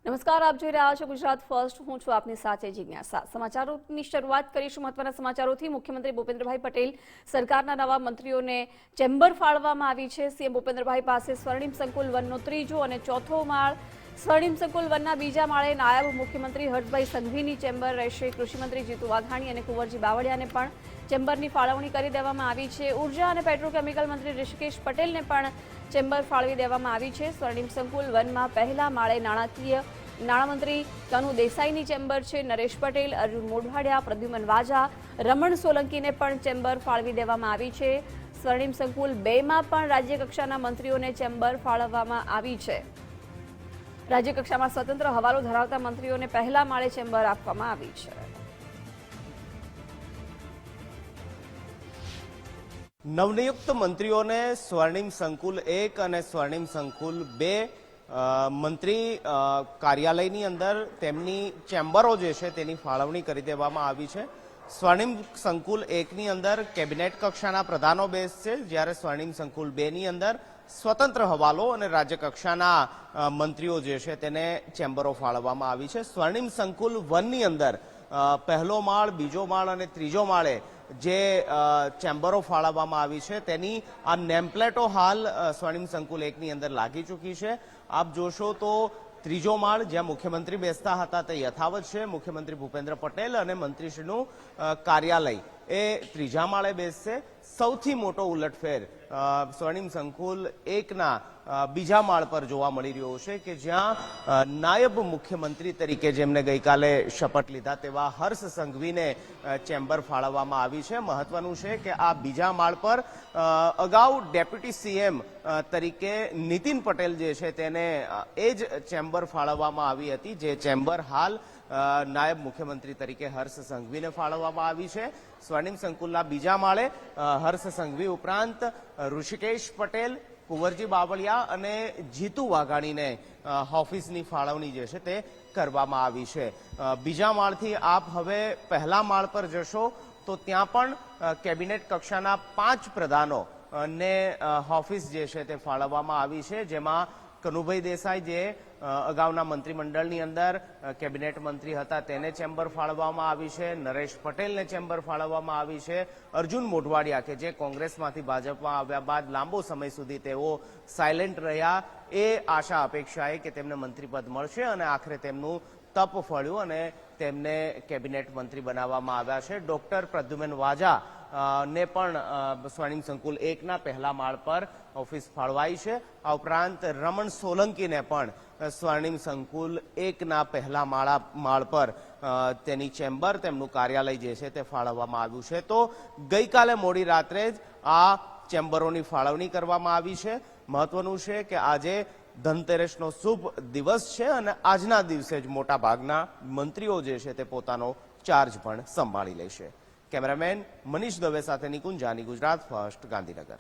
નમસ્કાર, આપ જોઈ રહ્યા છો ગુજરાત ફર્સ્ટ। હું છું આપની સાથે જિજ્ઞાસા। સમાચારોની શરૂઆત કરીશું મહત્વના સમાચારોથી। મુખ્યમંત્રી ભૂપેન્દ્રભાઈ પટેલ સરકારના નવા મંત્રીઓને ચેમ્બર ફાળવવામાં આવી છે। સીએમ ભૂપેન્દ્રભાઈ પાસે સ્વર્ણિમ સંકુલ વનનો ત્રીજો અને ચોથો માળ, સ્વર્ણિમ સંકુલ વનના બીજા માળે નાયબ મુખ્યમંત્રી હર્ષભાઈ સંઘવીની ચેમ્બર રહેશે। કૃષિમંત્રી જીતુ વાઘાણી અને કુંવરજી બાવળિયાને પણ ચેમ્બરની ફાળવણી કરી દેવામાં આવી છે। ઉર્જા અને પેટ્રોકેમિકલ મંત્રી ઋષિકેશ પટેલને પણ ચેમ્બર ફાળવી દેવામાં આવી છે। સ્વર્ણિમ સંકુલ વનમાં પહેલા માળે નાણામંત્રી કનુ દેસાઈની ચેમ્બર છે। નરેશ પટેલ, અર્જુન મોઢવાડિયા, પ્રદ્યુમન વાજા, રમણ સોલંકીને પણ ચેમ્બર ફાળવી દેવામાં આવી છે। સ્વર્ણિમ સંકુલ 2 માં પણ રાજ્યકક્ષાના મંત્રીઓને ચેમ્બર ફાળવવામાં આવી છે। રાજ્યકક્ષામાં સ્વતંત્ર હવાલો ધરાવતા મંત્રીઓને પહેલા માળે ચેમ્બર આપવામાં આવી છે। નવનિયુક્ત મંત્રીઓને સ્વર્ણિમ સંકુલ 1 અને સ્વર્ણિમ સંકુલ 2 મંત્રી કાર્યાલયની અંદર તેમની ચેમ્બરો જે છે તેની ફાળવણી કરી દેવામાં આવી છે। સ્વર્ણિમ સંકુલ 1ની અંદર કેબિનેટ કક્ષાના પ્રધાનો બેસશે, જ્યારે સ્વર્ણિમ સંકુલ 2ની અંદર સ્વતંત્ર હવાલો અને રાજ્યકક્ષાના મંત્રીઓ જે છે તેને ચેમ્બરો ફાળવવામાં આવી છે। સ્વર્ણિમ સંકુલ 1ની અંદર પહેલો માળ, બીજો માળ અને ત્રીજો માળે જે ચેમ્બરો ફાળવવામાં આવી છે તેની આ નેમપ્લેટો હાલ સ્વર્ણિમ સંકુલ 1ની અંદર લાગી ચૂકી છે। આપ જોશો તો ત્રીજો માળ જ્યાં મુખ્યમંત્રી બેસતા હતા તે યથાવત છે। મુખ્યમંત્રી ભૂપેન્દ્ર પટેલ અને મંત્રીશ્રીનું કાર્યાલય એ ત્રીજા માળે બેસશે। સૌથી મોટો ઉલટફેર સ્વર્ણિમ સંકુલ 1ના બીજા માળ પર જોવા મળી રહ્યો છે કે જ્યાં નાયબ મુખ્યમંત્રી તરીકે જેમને ગઈકાલે શપથ લીધા તેવા હર્ષ સંઘવીને ચેમ્બર ફાળવવામાં આવી છે। મહત્વનું છે કે આ બીજા માળ પર અગાઉ ડેપ્યુટી સીએમ તરીકે નીતિન પટેલ જે છે તેને એ જ ચેમ્બર ફાળવવામાં આવી હતી, જે ચેમ્બર હાલ નાયબ મુખ્યમંત્રી તરીકે હર્ષ સંઘવીને ફાળવવામાં આવી છે। સ્વર્ણિમ સંકુલના બીજા માળે હર્ષ સંઘવી ઉપરાંત ઋષિકેશ પટેલ, કુંવરજી બાવળિયા અને જીતુ વાઘાણીને ઓફિસની ફાળવણી જે છે તે કરવામાં આવી છે। બીજા માળથી આપ હવે પહેલા માળ પર જશો તો ત્યાં પણ કેબિનેટ કક્ષાના 5 પ્રધાનો ને ઓફિસ જે છે તે ફાળવવામાં આવી છે, જેમાં કનુભાઈ દેસાઈ જે અગાઉના મંત્રીમંડળની અંદર કેબિનેટ મંત્રી હતા તેને ચેમ્બર ફાળવવામાં આવી છે। નરેશ પટેલને ચેમ્બર ફાળવવામાં આવી છે। અર્જુન મોઢવાડિયા કે જે કોંગ્રેસમાંથી ભાજપમાં આવ્યા બાદ લાંબો સમય સુધી તેઓ સાયલેન્ટ રહ્યા, એ આશા અપેક્ષાએ કે તેમને મંત્રીપદ મળશે અને આખરે તેમનું તપ ફળ્યું અને તેમને કેબિનેટ મંત્રી બનાવવામાં આવ્યા છે। ડોક્ટર પ્રદ્યુમન વાજા ને પણ સ્વર્ણિમ સંકુલ 1ના પહેલા માળ પર ઓફિસ ફાળવાઈ છે। આ ઉપરાંત રમણ સોલંકીને પણ સ્વર્ણિમ સંકુલ 1ના પહેલા માળ પર તેની ચેમ્બર, તેમનું કાર્યાલય જે છે તે ફાળવવામાં આવ્યું છે। તો ગઈકાલે મોડી રાત્રે જ આ ચેમ્બરોની ફાળવણી કરવામાં આવી છે। મહત્વનું છે કે આજે ધનતેરસનો શુભ દિવસ છે અને આજના દિવસે જ મોટા ભાગના મંત્રીઓ જે છે તે પોતાનો ચાર્જ પણ સંભાળી લેશે। કેમેરામેન મનીષ દવે સાથે નિકુંજ જાની, ગુજરાત ફર્સ્ટ, ગાંધીનગર।